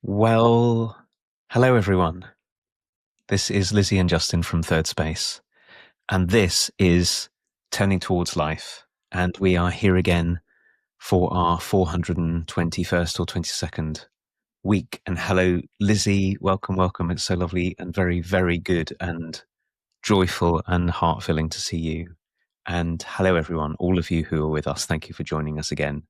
Well, hello everyone. This is Lizzie and Justin from Thirdspace, and this is Turning Towards Life, and we are here again for our 421st or 22nd week. And hello, Lizzie. Welcome. It's so lovely and very, very good and joyful and heart-filling to see you. And hello, everyone, all of you who are with us. Thank you for joining us again.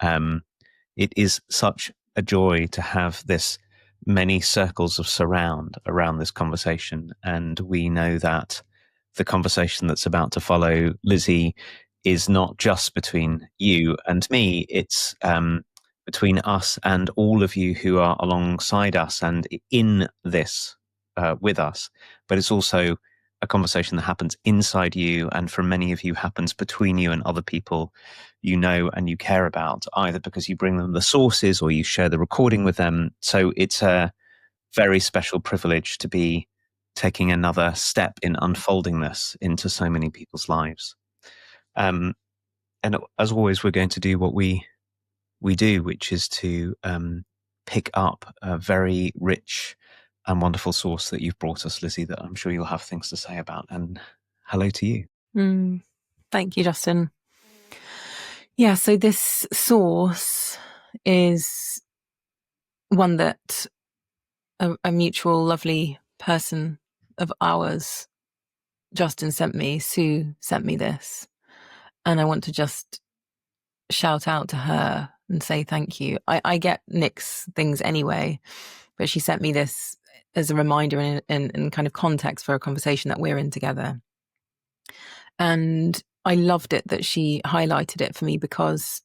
It is such a joy to have this many circles of surround around this conversation. And we know that the conversation that's about to follow, Lizzie, is not just between you and me. It's between us and all of you who are alongside us and in this with us. But it's also a conversation that happens inside you, and for many of you happens between you and other people you know and you care about, either because you bring them the sources or you share the recording with them. So it's a very special privilege to be taking another step in unfolding this into so many people's lives. And as always, we're going to do what we do, which is to pick up a very rich and wonderful source that you've brought us, Lizzie, that I'm sure you'll have things to say about. And hello to you. Thank you, Justin. Yeah, so this source is one that a mutual, lovely person of ours, Justin, sent me. Sue sent me this. And I want to just shout out to her and say thank you. I get Nick's things anyway, but she sent me this as a reminder and kind of context for a conversation that we're in together. And I loved it that she highlighted it for me, because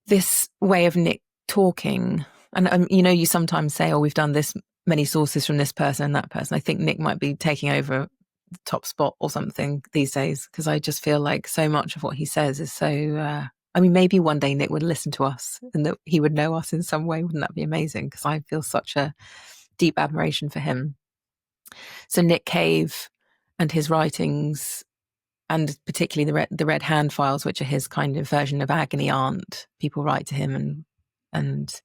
this way of Nick talking, and you sometimes say, oh, we've done this many sources from this person and that person. I think Nick might be taking over the top spot or something these days, because I just feel like so much of what he says is so, maybe one day Nick would listen to us and that he would know us in some way. Wouldn't that be amazing? Because I feel such a deep admiration for him. So Nick Cave and his writings, and particularly the Red Hand files, which are his kind of version of agony aunt. People write to him and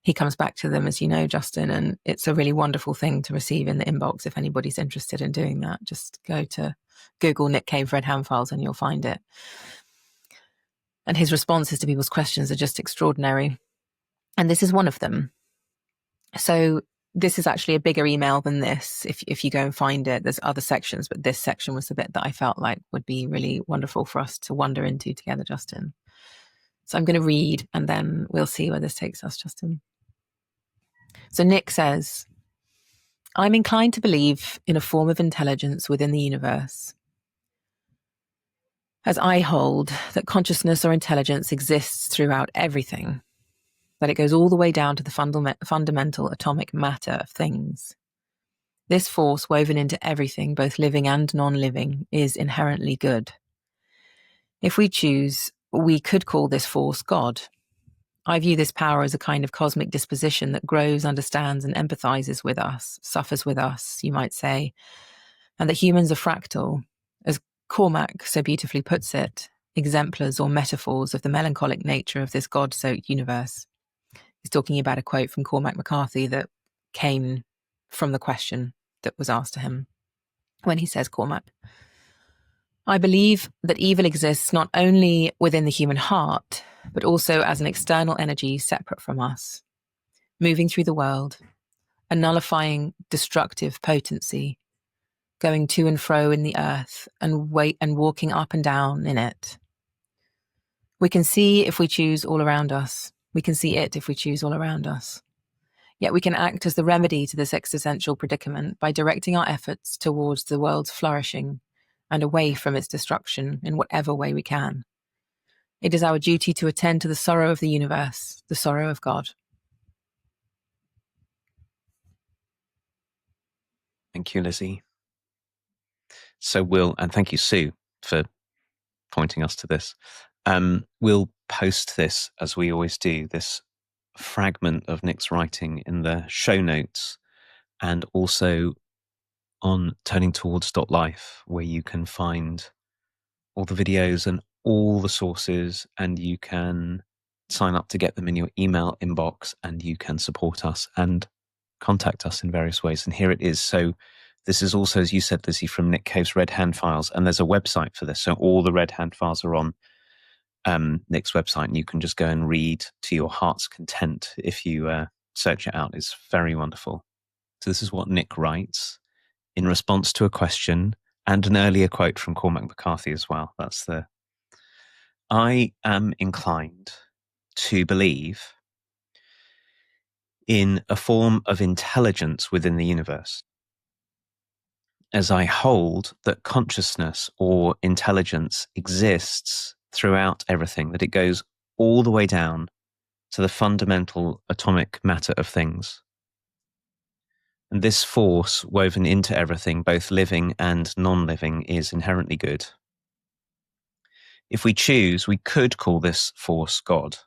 he comes back to them, as you know, Justin, and it's a really wonderful thing to receive in the inbox. If anybody's interested in doing that, just go to Google Nick Cave Red Hand files and you'll find it. And his responses to people's questions are just extraordinary. And this is one of them. So this is actually a bigger email than this. If you go and find it, there's other sections, but this section was the bit that I felt like would be really wonderful for us to wander into together, Justin. So I'm going to read and then we'll see where this takes us, Justin. So Nick says, I'm inclined to believe in a form of intelligence within the universe, as I hold that consciousness or intelligence exists throughout everything, that it goes all the way down to the fundamental atomic matter of things. This force woven into everything, both living and non-living, is inherently good. If we choose, we could call this force God. I view this power as a kind of cosmic disposition that grows, understands, and empathizes with us, suffers with us, you might say, and that humans are fractal, as Cormac so beautifully puts it, exemplars or metaphors of the melancholic nature of this God-soaked universe. He's talking about a quote from Cormac McCarthy that came from the question that was asked to him when he says, Cormac, I believe that evil exists not only within the human heart, but also as an external energy separate from us, moving through the world, a nullifying destructive potency, going to and fro in the earth and walking up and down in it. We can see if we choose all around us. We can see it if we choose all around us. Yet we can act as the remedy to this existential predicament by directing our efforts towards the world's flourishing and away from its destruction in whatever way we can. It is our duty to attend to the sorrow of the universe, the sorrow of God. Thank you, Lizzie. So and thank you, Sue, for pointing us to this. We'll post this, as we always do, this fragment of Nick's writing in the show notes and also on turningtowards.life, where you can find all the videos and all the sources, and you can sign up to get them in your email inbox, and you can support us and contact us in various ways. And here it is. So this is also, as you said, Lizzie, from Nick Cave's Red Hand Files, and there's a website for this. So all the Red Hand Files are on Nick's website, and you can just go and read to your heart's content if you search it out. It's very wonderful. So this is what Nick writes in response to a question and an earlier quote from Cormac McCarthy as well. I am inclined to believe in a form of intelligence within the universe, as I hold that consciousness or intelligence exists throughout everything, that it goes all the way down to the fundamental atomic matter of things. And this force woven into everything, both living and non-living, is inherently good. If we choose, we could call this force God.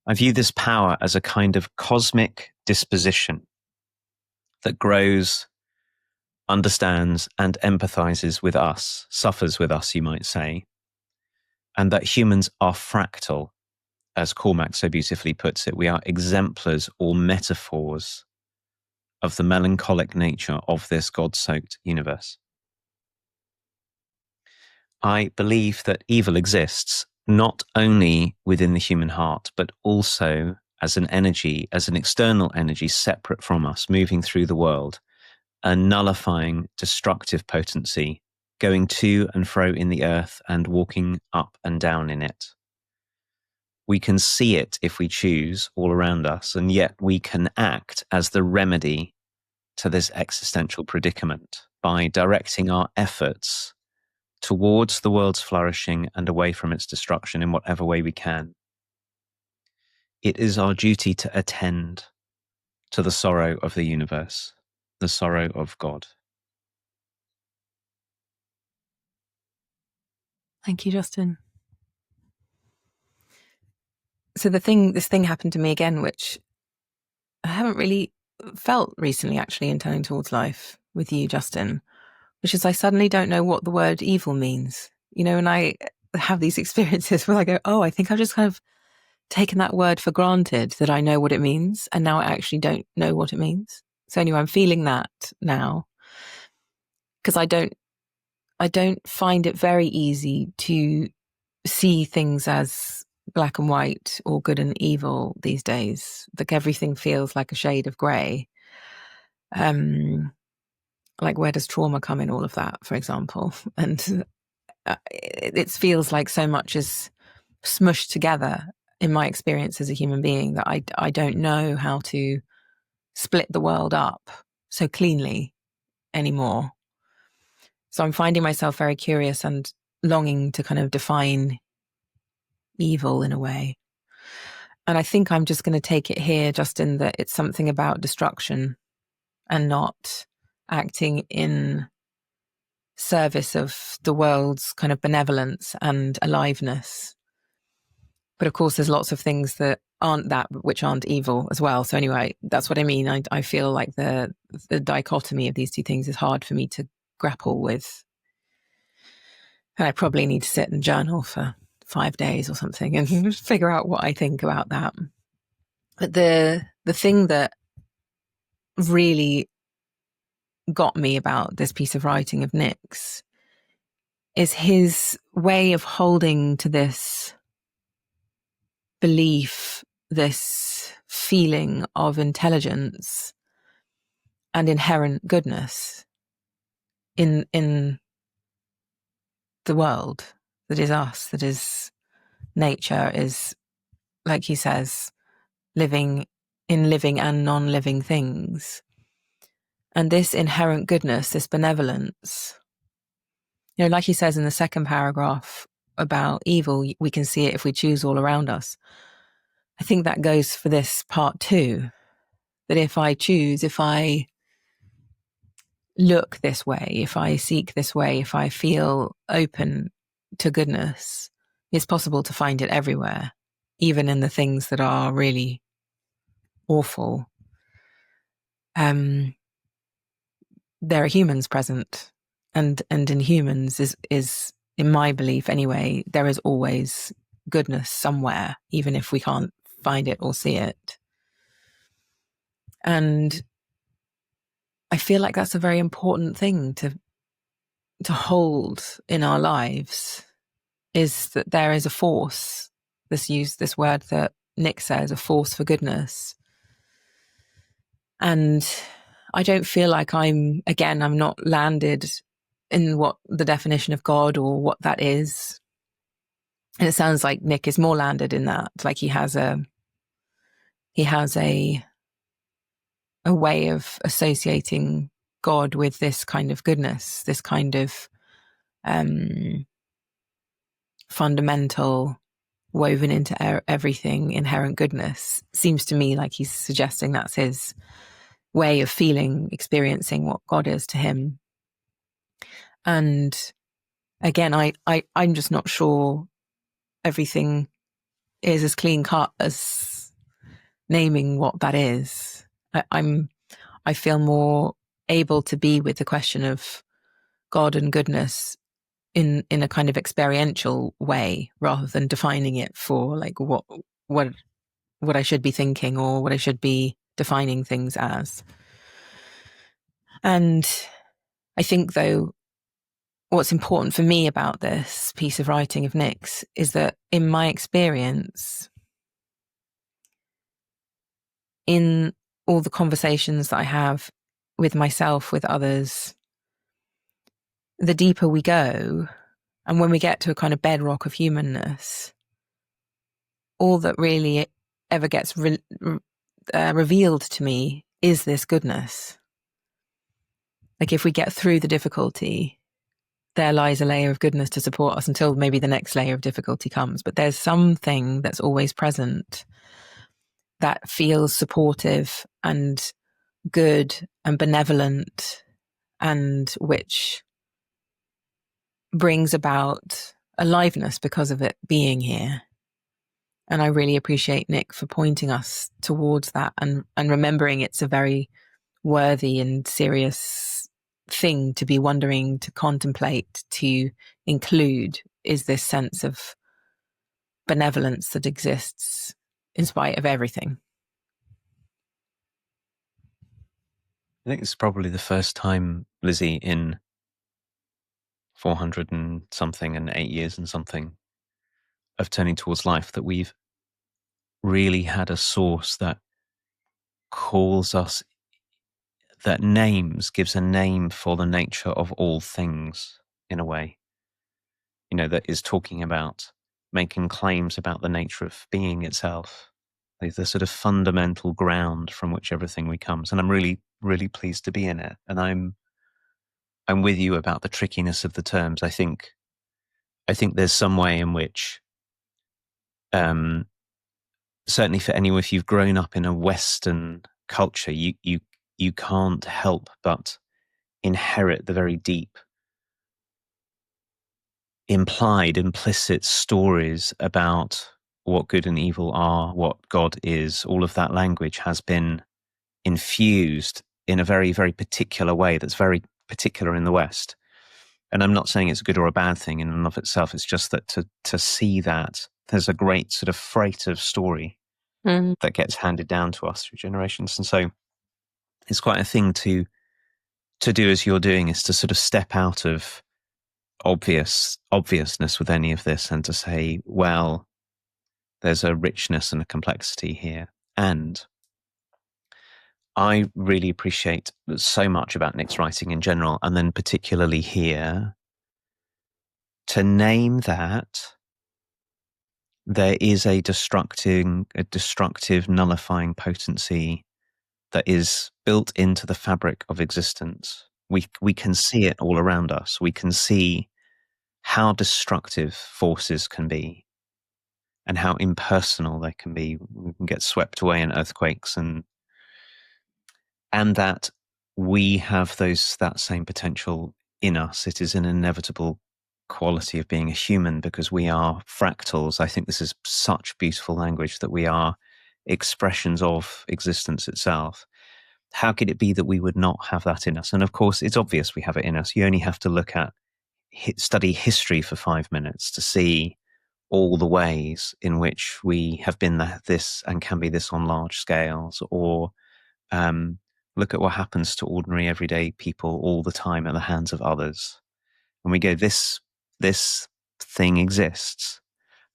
I view this power as a kind of cosmic disposition that grows, understands, and empathizes with us, suffers with us, you might say, and that humans are fractal, as Cormac so beautifully puts it. We are exemplars or metaphors of the melancholic nature of this God-soaked universe. I believe that evil exists not only within the human heart, but also as an energy, as an external energy separate from us, moving through the world, a nullifying, destructive potency, going to and fro in the earth and walking up and down in it. We can see it if we choose all around us, and yet we can act as the remedy to this existential predicament by directing our efforts towards the world's flourishing and away from its destruction in whatever way we can. It is our duty to attend to the sorrow of the universe, the sorrow of God. Thank you, Justin. So this thing happened to me again, which I haven't really felt recently, actually, in Turning Towards Life with you, Justin, which is I suddenly don't know what the word evil means. You know, and I have these experiences where I go, oh, I think I've just kind of taken that word for granted, that I know what it means, and now I actually don't know what it means. So anyway, I'm feeling that now, because I don't find it very easy to see things as black and white or good and evil these days. Like everything feels like a shade of grey. Like where does trauma come in all of that, for example? And it feels like so much is smushed together in my experience as a human being that I don't know how to split the world up so cleanly anymore. So I'm finding myself very curious and longing to kind of define evil in a way. And I think I'm just going to take it here, Justin, that it's something about destruction and not acting in service of the world's kind of benevolence and aliveness. But of course, there's lots of things that aren't that, which aren't evil as well. So anyway, that's what I mean. I feel like the dichotomy of these two things is hard for me to grapple with. And I probably need to sit and journal for 5 days or something and figure out what I think about that. But the thing that really got me about this piece of writing of Nick's is his way of holding to this belief, this feeling of intelligence and inherent goodness in the world that is us, that is nature, is, like he says, living in living and non-living things. And this inherent goodness, this benevolence, you know, like he says in the second paragraph about evil, we can see it if we choose all around us. I think that goes for this part too, that if I choose, if I look this way, if I seek this way, if I feel open to goodness, it's possible to find it everywhere, even in the things that are really awful. There are humans present, and in humans is in my belief anyway, there is always goodness somewhere, even if we can't find it or see it. And I feel like that's a very important thing to hold in our lives, is that there is a force. This word that Nick says, a force for goodness. And I don't feel like I'm not landed in what the definition of God or what that is. And it sounds like Nick is more landed in that. Like he has a way of associating God with this kind of goodness, this kind of fundamental, woven into everything, inherent goodness. Seems to me like he's suggesting that's his way of feeling, experiencing what God is to him. And again, I'm just not sure everything is as clean cut as naming what that is. I feel more able to be with the question of God and goodness in a kind of experiential way, rather than defining it for like what I should be thinking or what I should be defining things as. And I think, though, what's important for me about this piece of writing of Nick's is that in my experience, in all the conversations that I have with myself, with others, the deeper we go, and when we get to a kind of bedrock of humanness, all that really ever gets revealed to me is this goodness. Like if we get through the difficulty, there lies a layer of goodness to support us until maybe the next layer of difficulty comes. But there's something that's always present that feels supportive and good and benevolent, and which brings about aliveness because of it being here. And I really appreciate Nick for pointing us towards that and remembering it's a very worthy and serious thing to be wondering, to contemplate, to include, is this sense of benevolence that exists in spite of everything. I think it's probably the first time, Lizzie, in 400 and something and 8 years and something of turning towards life that we've really had a source that calls us, that gives a name for the nature of all things in a way, that is talking about making claims about the nature of being itself, the sort of fundamental ground from which everything comes. And I'm really, really pleased to be in it. And I'm with you about the trickiness of the terms. I think there's some way in which, certainly for anyone, if you've grown up in a Western culture, you can't help but inherit the very deep, implicit stories about what good and evil are, what God is. All of that language has been infused in a very, very particular way that's very particular in the West. And I'm not saying it's a good or a bad thing in and of itself. It's just that to see that there's a great sort of freight of story that gets handed down to us through generations. And so it's quite a thing to do, as you're doing, is to sort of step out of obviousness with any of this and to say, well, there's a richness and a complexity here. And I really appreciate so much about Nick's writing in general, and then particularly here, to name that there is a destructive, nullifying potency that is built into the fabric of existence. We can see it all around us. We can see how destructive forces can be and how impersonal they can be. We can get swept away in earthquakes, and that we have that same potential in us. It is an inevitable quality of being a human because we are fractals. I think this is such beautiful language, that we are expressions of existence itself. How could it be that we would not have that in us? And of course, it's obvious we have it in us. You only have to study history for 5 minutes to see all the ways in which we have been this and can be this on large scales, or look at what happens to ordinary everyday people all the time at the hands of others. And we go, this thing exists.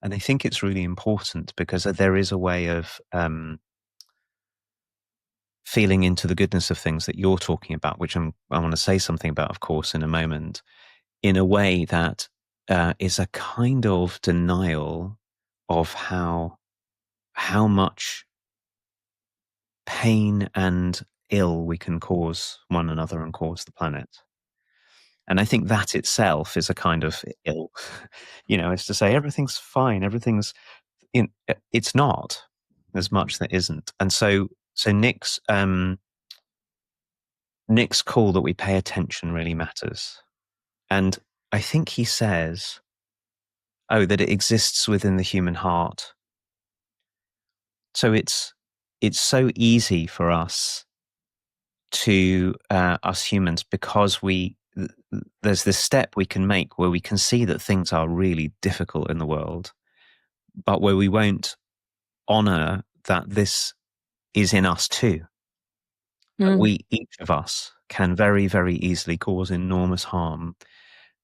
And I think it's really important because there is a way of feeling into the goodness of things that you're talking about, which I want to say something about, of course, in a moment, in a way that is a kind of denial of how much pain and ill we can cause one another and cause the planet. And I think that itself is a kind of ill, is to say everything's fine, everything's it's not. There's much that isn't. And so Nick's call that we pay attention really matters. And I think he says, that it exists within the human heart. So it's so easy for us to us humans, because there's this step we can make where we can see that things are really difficult in the world, but where we won't honor that this is in us too. We, each of us, can very, very easily cause enormous harm.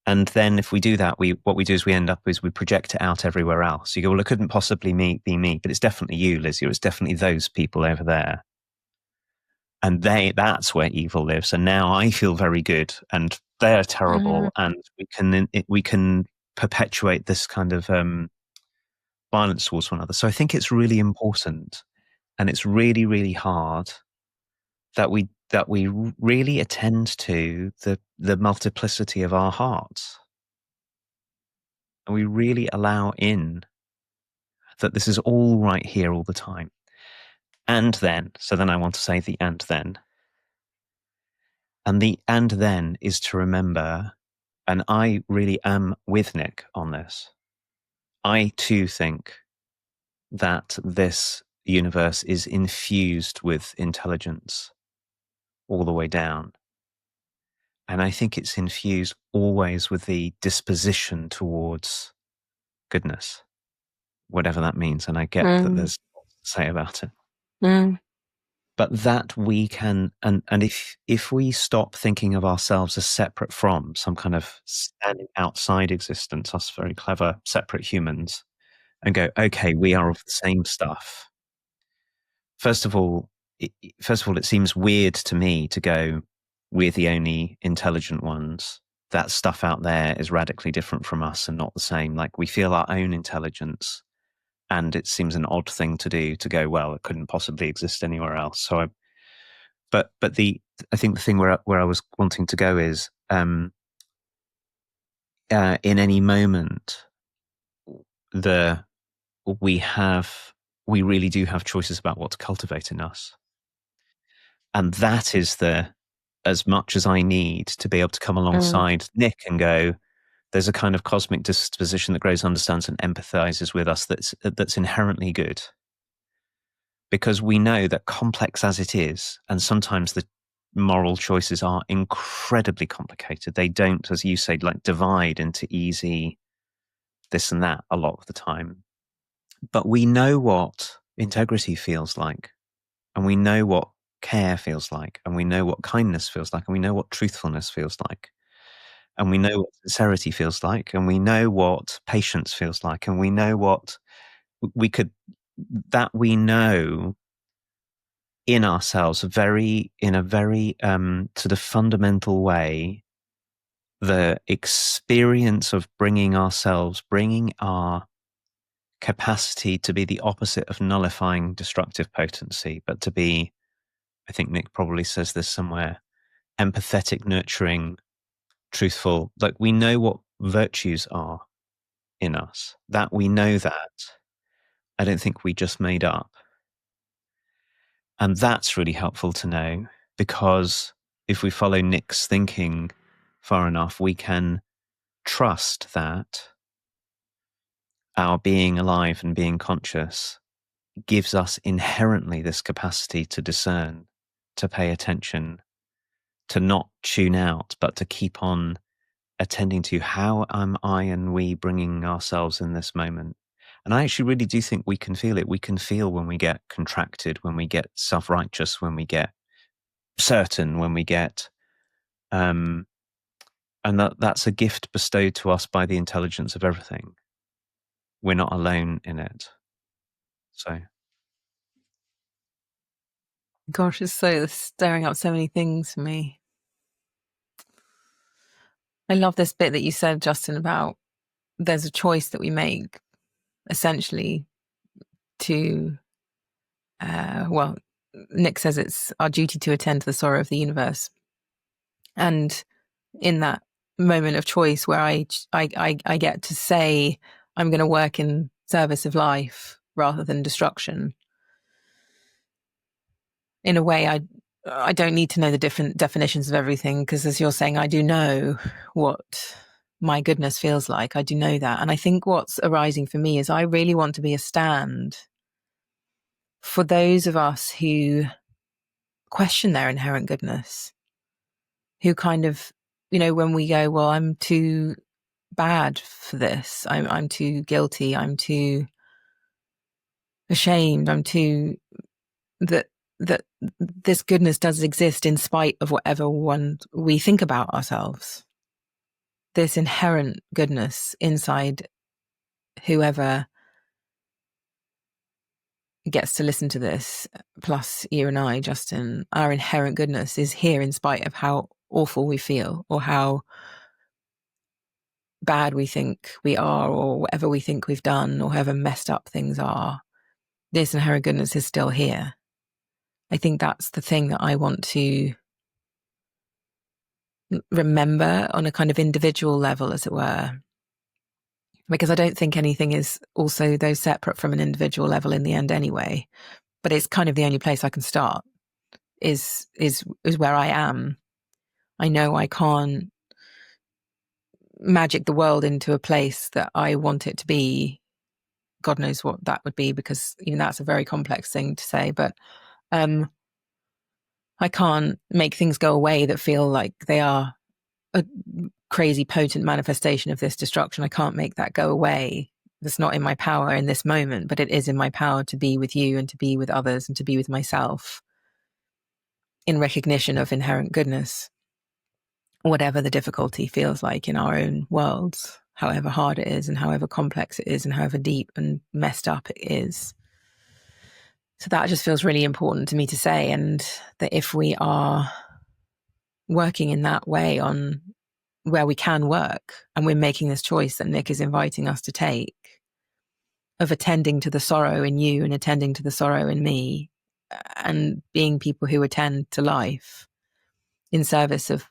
And then if we do that, what we do is we end up is we project it out everywhere else. You go, well, it couldn't possibly be me, but it's definitely you, Lizzie, or it's definitely those people over there. And that's where evil lives. And now I feel very good and they're terrible. And we can perpetuate this kind of violence towards one another. So I think it's really important, and it's really, really hard that we really attend to the multiplicity of our hearts. And we really allow in that this is all right here all the time. And then, so then I want to say the and then. And the and then is to remember, and I really am with Nick on this, I too think that this universe is infused with intelligence all the way down. And I think it's infused always with the disposition towards goodness, whatever that means. And I get that there's lots to say about it. But that we can, and if we stop thinking of ourselves as separate from some kind of standing outside existence, us very clever separate humans, and go, okay, we are of the same stuff. First of all, it seems weird to me to go, we're the only intelligent ones. That stuff out there is radically different from us and not the same. Like, we feel our own intelligence, and it seems an odd thing to do, to go, well, it couldn't possibly exist anywhere else. So I think the thing where I was wanting to go is, in any moment, we really do have choices about what to cultivate in us. And that is as much as I need to be able to come alongside Nick and go, there's a kind of cosmic disposition that grows, understands, and empathizes with us that's inherently good. Because we know that, complex as it is, and sometimes the moral choices are incredibly complicated. They don't, as you say, like divide into easy this and that a lot of the time. But we know what integrity feels like, and we know what care feels like, and we know what kindness feels like, and we know what truthfulness feels like, and we know what sincerity feels like, and we know what patience feels like, and we know what we know in ourselves in a very sort of fundamental way, the experience of bringing our capacity to be the opposite of nullifying destructive potency, but to be, I think Nick probably says this somewhere, empathetic, nurturing, truthful. Like, we know what virtues are in us, that we know that. I don't think we just made up. And that's really helpful to know, because if we follow Nick's thinking far enough, we can trust that our being alive and being conscious gives us inherently this capacity to discern, to pay attention, to not tune out, but to keep on attending to how am I and we bringing ourselves in this moment And I actually really do think we can feel it. We can feel when we get contracted, when we get self-righteous, when we get certain, when we get, and that's a gift bestowed to us by the intelligence of everything. We're not alone in it. So, gosh, it's stirring up so many things for me. I love this bit that you said, Justin, about there's a choice that we make, essentially, to, well, Nick says it's our duty to attend to the sorrow of the universe. And in that moment of choice where I get to say, I'm going to work in service of life rather than destruction, in a way, I don't need to know the different definitions of everything, because as you're saying, I do know what my goodness feels like. I do know that. And I think what's arising for me is I really want to be a stand for those of us who question their inherent goodness, who kind of, when we go, well, I'm too bad for this, I'm too guilty, I'm too ashamed, I'm too, that this goodness does exist in spite of whatever we think about ourselves. This inherent goodness inside whoever gets to listen to this, plus you and I, Justin, our inherent goodness is here in spite of how awful we feel, or how bad we think we are, or whatever we think we've done, or however messed up things are. This inherent goodness is still here. I think that's the thing that I want to remember on a kind of individual level, as it were, because I don't think anything is also, though, separate from an individual level in the end anyway. But it's kind of the only place I can start is where I am. I know I can't magic the world into a place that I want it to be. God knows what that would be, because even that's a very complex thing to say. But I can't make things go away that feel like they are a crazy potent manifestation of this destruction. I can't make that go away. That's not in my power in this moment, but it is in my power to be with you and to be with others and to be with myself in recognition of inherent goodness, whatever the difficulty feels like in our own worlds, however hard it is and however complex it is and however deep and messed up it is. So that just feels really important to me to say, and that if we are working in that way on where we can work, and we're making this choice that Nick is inviting us to take, of attending to the sorrow in you and attending to the sorrow in me, and being people who attend to life in service of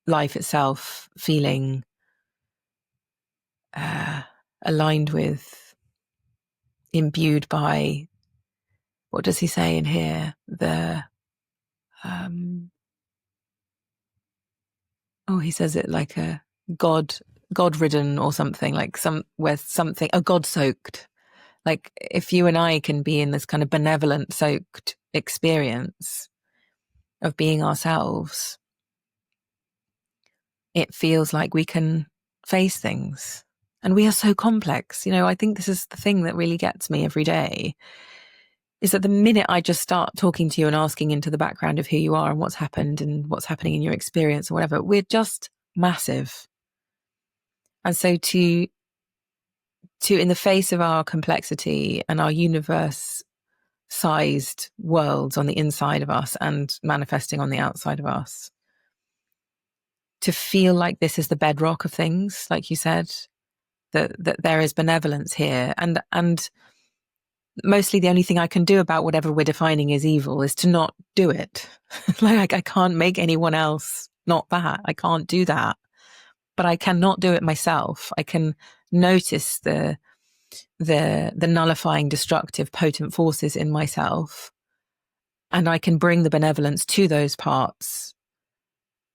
life itself, feeling aligned with, imbued by, what does he say in here? He says it like a God-ridden or something, like God-soaked. Like if you and I can be in this kind of benevolent soaked experience of being ourselves, it feels like we can face things. And we are so complex. I think this is the thing that really gets me every day, is that the minute I just start talking to you and asking into the background of who you are and what's happened and what's happening in your experience or whatever, we're just massive. And so to in the face of our complexity and our universe sized worlds on the inside of us and manifesting on the outside of us, to feel like this is the bedrock of things, like you said, that there is benevolence here, and mostly the only thing I can do about whatever we're defining as evil is to not do it. Like I can't make anyone else not that. I can't do that. But I cannot do it myself. I can notice the nullifying, destructive, potent forces in myself, and I can bring the benevolence to those parts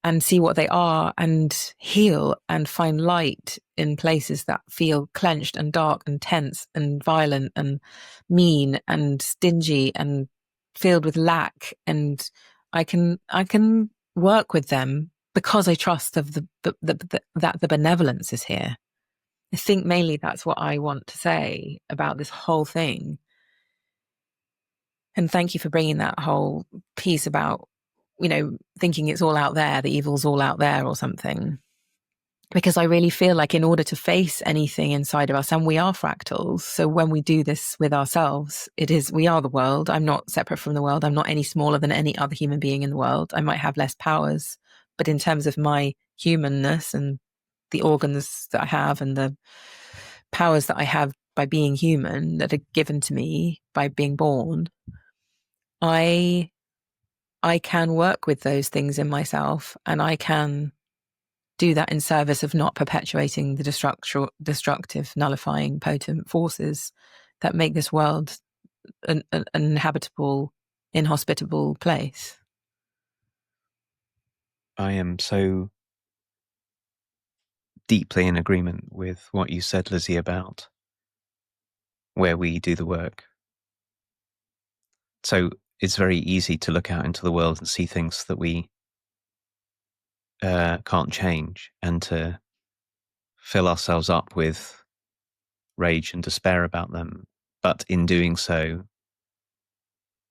and see what they are and heal and find light in places that feel clenched and dark and tense and violent and mean and stingy and filled with lack. And I can work with them because I trust that the benevolence is here. I think mainly that's what I want to say about this whole thing. And thank you for bringing that whole piece about, thinking it's all out there, the evil's all out there or something. Because I really feel like in order to face anything inside of us, and we are fractals, so when we do this with ourselves, we are the world. I'm not separate from the world. I'm not any smaller than any other human being in the world. I might have less powers, but in terms of my humanness and the organs that I have and the powers that I have by being human that are given to me by being born, I can work with those things in myself, and I can do that in service of not perpetuating the destructive, nullifying, potent forces that make this world an inhabitable, inhospitable place. I am so deeply in agreement with what you said, Lizzie, about where we do the work. So it's very easy to look out into the world and see things that we can't change, and to fill ourselves up with rage and despair about them, but in doing so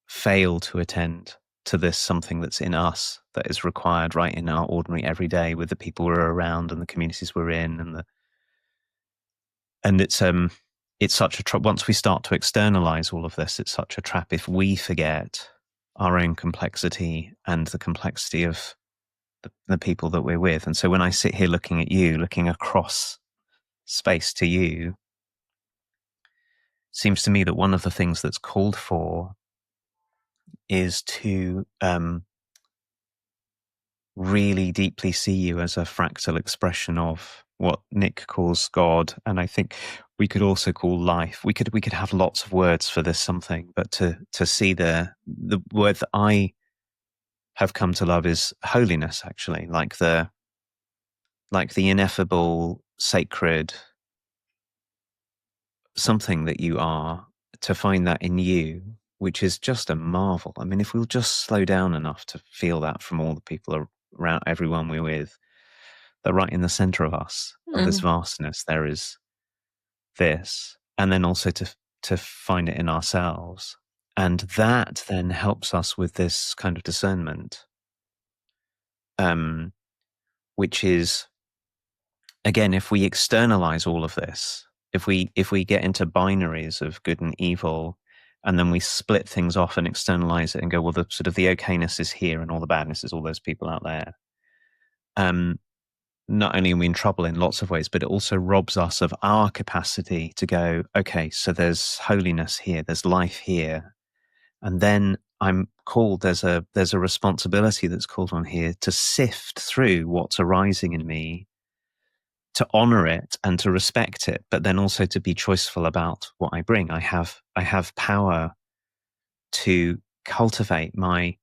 fail to attend to this something that's in us that is required right in our ordinary everyday with the people we're around and the communities we're in, and it's such a trap. Once we start to externalize all of this, it's such a trap if we forget our own complexity and the complexity of the people that we're with. And so when I sit here looking at you, looking across space to you, seems to me that one of the things that's called for is to really deeply see you as a fractal expression of what Nick calls God, and I think we could also call life. We could have lots of words for this something, but to see the word that I have come to love is holiness, actually, like the ineffable, sacred something that you are, to find that in you, which is just a marvel. I mean, if we'll just slow down enough to feel that from all the people around, everyone we're with, that right in the center of us, of this vastness, there is this, and then also to find it in ourselves. And that then helps us with this kind of discernment, which is, again, if we externalize all of this, if we get into binaries of good and evil, and then we split things off and externalize it and go, well, the sort of the okayness is here and all the badness is all those people out there. Not only are we in trouble in lots of ways, but it also robs us of our capacity to go, okay, so there's holiness here, there's life here. And then I'm called, there's a responsibility that's called on here to sift through what's arising in me, to honor it and to respect it, but then also to be choiceful about what I bring. I have power to cultivate my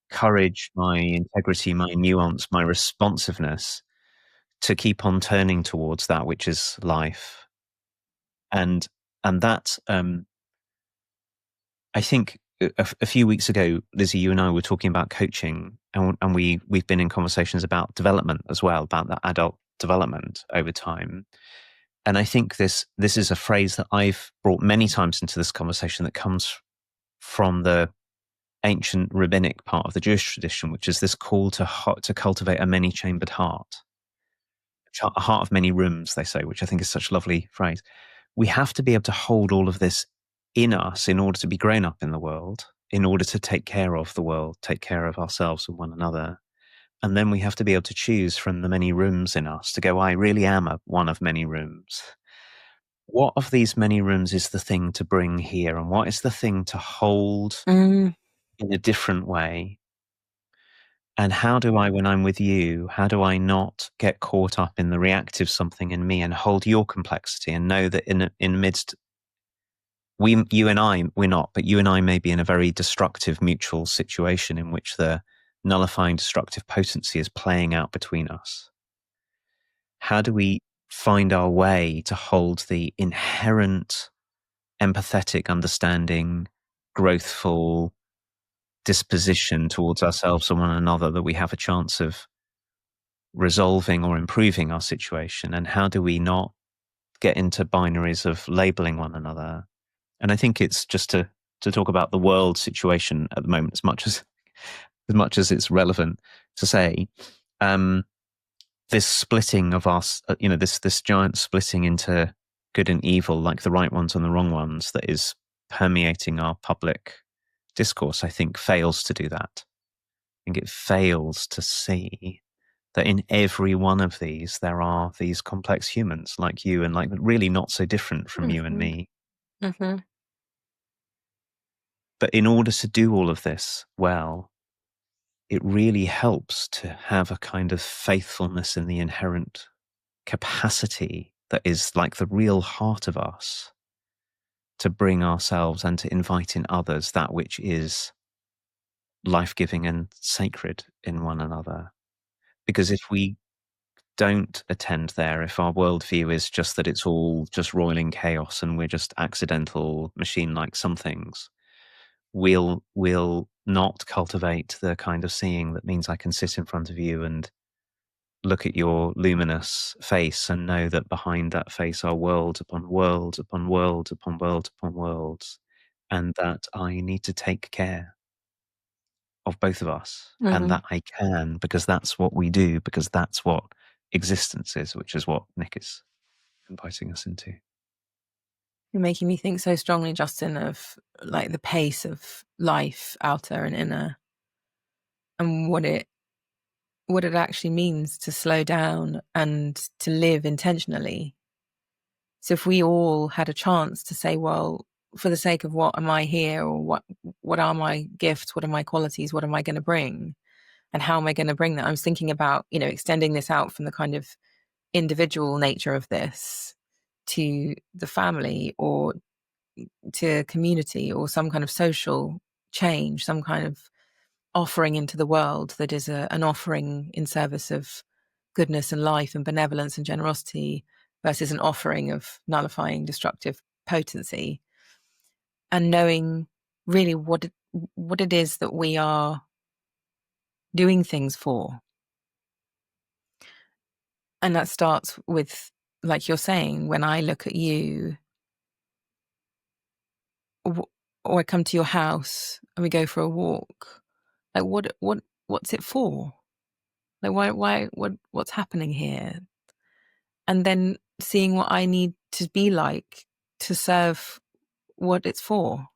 courage, my integrity, my nuance, my responsiveness, to keep on turning towards that which is life. And that, I think a few weeks ago, Lizzie, you and I were talking about coaching, and we've been in conversations about development as well, about that adult development over time. And I think this is a phrase that I've brought many times into this conversation that comes from the ancient rabbinic part of the Jewish tradition, which is this call to cultivate a many-chambered heart. A heart of many rooms, they say, which I think is such a lovely phrase. We have to be able to hold all of this in us in order to be grown up in the world, in order to take care of the world, take care of ourselves and one another. And then we have to be able to choose from the many rooms in us to go, I really am one of many rooms. What of these many rooms is the thing to bring here? And what is the thing to hold in a different way? And how do I, when I'm with you, how do I not get caught up in the reactive something in me and hold your complexity and know that in amidst, you and I, we're not, but you and I may be in a very destructive mutual situation in which the nullifying destructive potency is playing out between us. How do we find our way to hold the inherent empathetic, understanding, growthful disposition towards ourselves and one another that we have a chance of resolving or improving our situation? And how do we not get into binaries of labeling one another. And I think it's just to talk about the world situation at the moment as much as it's relevant to say, this splitting of us, this giant splitting into good and evil, like the right ones and the wrong ones, that is permeating our public discourse, I think fails to do that. I think it fails to see that in every one of these, there are these complex humans like you and like really not so different from you and me. Mm-hmm. But in order to do all of this well, it really helps to have a kind of faithfulness in the inherent capacity that is like the real heart of us to bring ourselves and to invite in others that which is life-giving and sacred in one another. Because if we don't attend there, if our worldview is just that it's all just roiling chaos and we're just accidental machine-like somethings, we'll not cultivate the kind of seeing that means I can sit in front of you and look at your luminous face and know that behind that face are worlds upon worlds upon worlds upon worlds upon worlds, and that I need to take care of both of us, and that I can, because that's what we do, because that's what existence is, which is what Nick is inviting us into. You're making me think so strongly, Justin, of like the pace of life, outer and inner, and what it actually means to slow down and to live intentionally. So if we all had a chance to say, well, for the sake of what am I here, or what are my gifts, what are my qualities, what am I going to bring, and how am I going to bring that? I was thinking about, extending this out from the kind of individual nature of this to the family or to community or some kind of social change, some kind of offering into the world that is an offering in service of goodness and life and benevolence and generosity versus an offering of nullifying destructive potency, and knowing really what it is that we are doing things for. And that starts with, like you're saying, when I look at you, or I come to your house and we go for a walk, like what's it for? Like what's happening here? And then seeing what I need to be like to serve what it's for.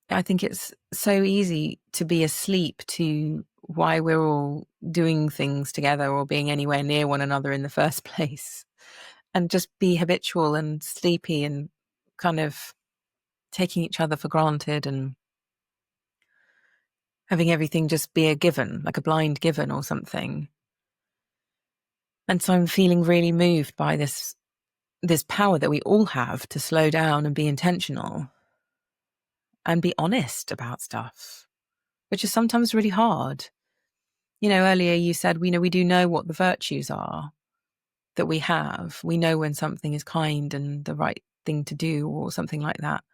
I think it's so easy to be asleep to why we're all doing things together or being anywhere near one another in the first place, and just be habitual and sleepy and kind of taking each other for granted and having everything just be a given, like a blind given or something. And so I'm feeling really moved by this power that we all have to slow down and be intentional and be honest about stuff, which is sometimes really hard. Earlier you said, we do know what the virtues are that we have. We know when something is kind and the right thing to do or something like that.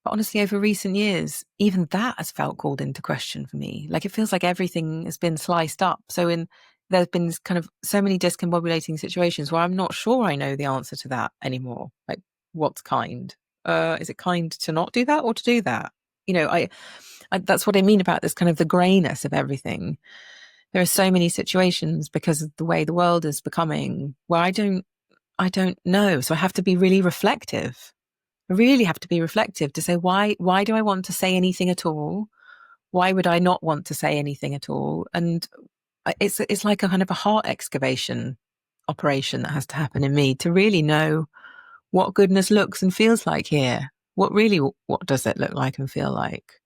But honestly, over recent years, even that has felt called into question for me. Like it feels like everything has been sliced up. So there's been kind of so many discombobulating situations where I'm not sure I know the answer to that anymore. Like, what's kind? Is it kind to not do that or to do that? I that's what I mean about this kind of the grayness of everything. There are so many situations because of the way the world is becoming where I don't know. So I have to be really reflective. I really have to be reflective to say, why do I want to say anything at all? Why would I not want to say anything at all? And it's like a kind of a heart excavation operation that has to happen in me to really know what goodness looks and feels like here. What does it look like and feel like?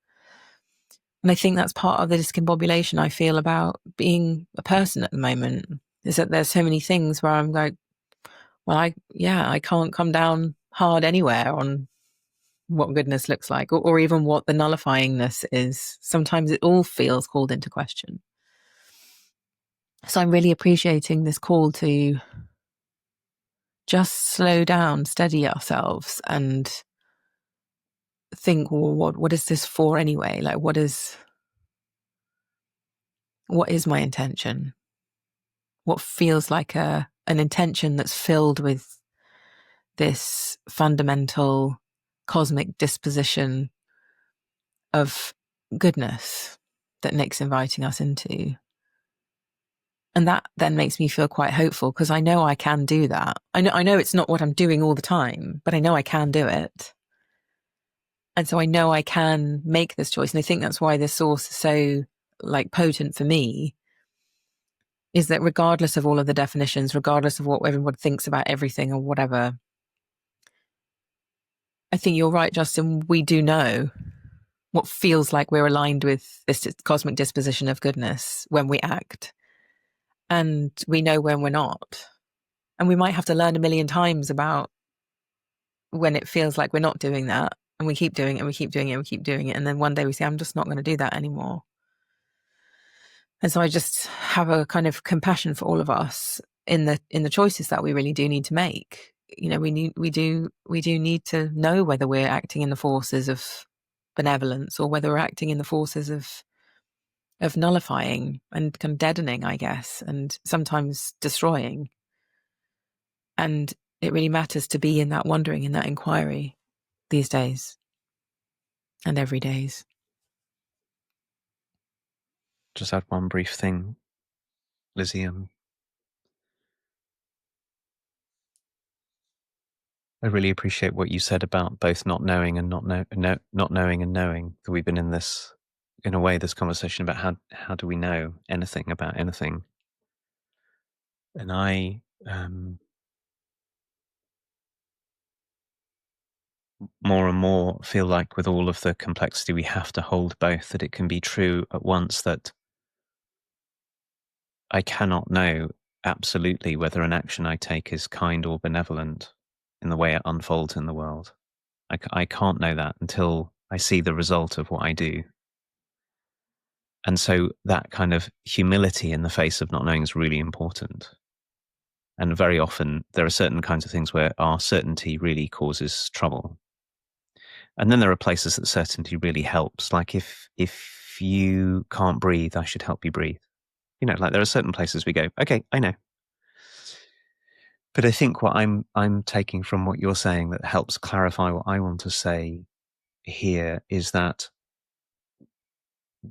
And I think that's part of the discombobulation I feel about being a person at the moment, is that there's so many things where I'm like, well, I can't come down hard anywhere on what goodness looks like, or even what the nullifyingness is. Sometimes it all feels called into question. So I'm really appreciating this call to just slow down, steady ourselves, and think, well, what is this for anyway? Like, what is my intention? What feels like a an intention that's filled with this fundamental cosmic disposition of goodness that Nick's inviting us into. And that then makes me feel quite hopeful, because I know I can do that. I know it's not what I'm doing all the time, but I know I can do it. And so I know I can make this choice. And I think that's why this source is so potent for me, is that regardless of all of the definitions, regardless of what everyone thinks about everything or whatever, I think you're right, Justin. We do know what feels like we're aligned with this cosmic disposition of goodness when we act. And we know when we're not. And we might have to learn a million times about when it feels like we're not doing that. And we keep doing it and we keep doing it and we keep doing it. And then one day we say, I'm just not going to do that anymore. And so I just have a kind of compassion for all of us in the choices that we really do need to make. You know, we do need to know whether we're acting in the forces of benevolence or whether we're acting in the forces of nullifying and kind of deadening, I guess, and sometimes destroying. And it really matters to be in that wondering, in that inquiry these days and every days. Just add one brief thing, Lizzie. I really appreciate what you said about both not knowing and not knowing and knowing, that we've been in this, in a way, this conversation about how do we know anything about anything. And I more and more feel like, with all of the complexity, we have to hold both, that it can be true at once that I cannot know absolutely whether an action I take is kind or benevolent in the way it unfolds in the world. I can't know that until I see the result of what I do. And so that kind of humility in the face of not knowing is really important. And very often there are certain kinds of things where our certainty really causes trouble. And then there are places that certainty really helps. Like if you can't breathe, I should help you breathe. You know, like there are certain places we go, okay, I know. But I think what I'm taking from what you're saying that helps clarify what I want to say here is that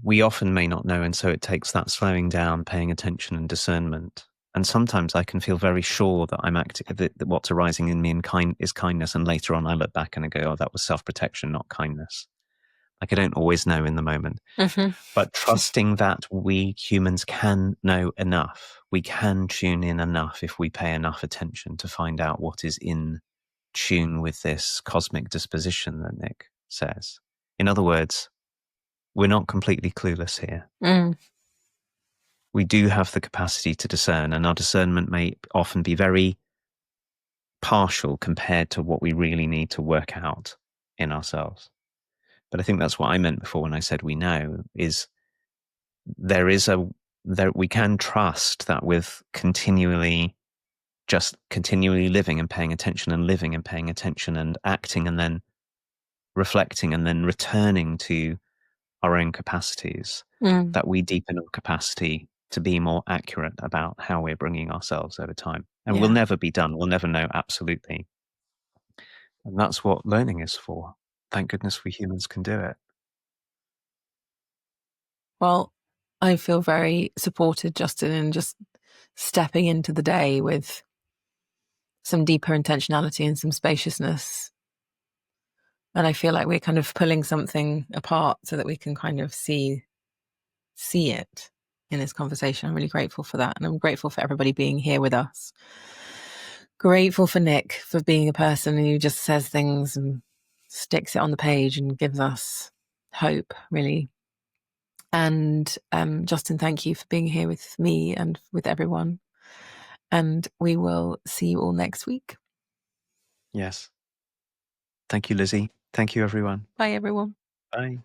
we often may not know, and so it takes that slowing down, paying attention, and discernment. And sometimes I can feel very sure that I'm acting, that what's arising in me is kindness, and later on I look back and I go, oh, that was self-protection, not kindness. Like, I don't always know in the moment. Mm-hmm. But trusting that we humans can know enough, we can tune in enough if we pay enough attention to find out what is in tune with this cosmic disposition that Nick says. In other words, we're not completely clueless here. Mm. We do have the capacity to discern, and our discernment may often be very partial compared to what we really need to work out in ourselves. But I think that's what I meant before when I said we know, is we can trust that with continually living and paying attention, and living and paying attention and acting, and then reflecting, and then returning to our own capacities, that we deepen our capacity to be more accurate about how we're bringing ourselves over time. And we'll never be done. We'll never know absolutely. And that's what learning is for. Thank goodness we humans can do it. Well, I feel very supported, Justin, in just stepping into the day with some deeper intentionality and some spaciousness. And I feel like we're kind of pulling something apart so that we can kind of see it in this conversation. I'm really grateful for that. And I'm grateful for everybody being here with us. Grateful for Nick for being a person who just says things and sticks it on the page and gives us hope, really. And Justin, thank you for being here with me and with everyone. And we will see you all next week. Yes. Thank you, Lizzie. Thank you, everyone. Bye, everyone. Bye.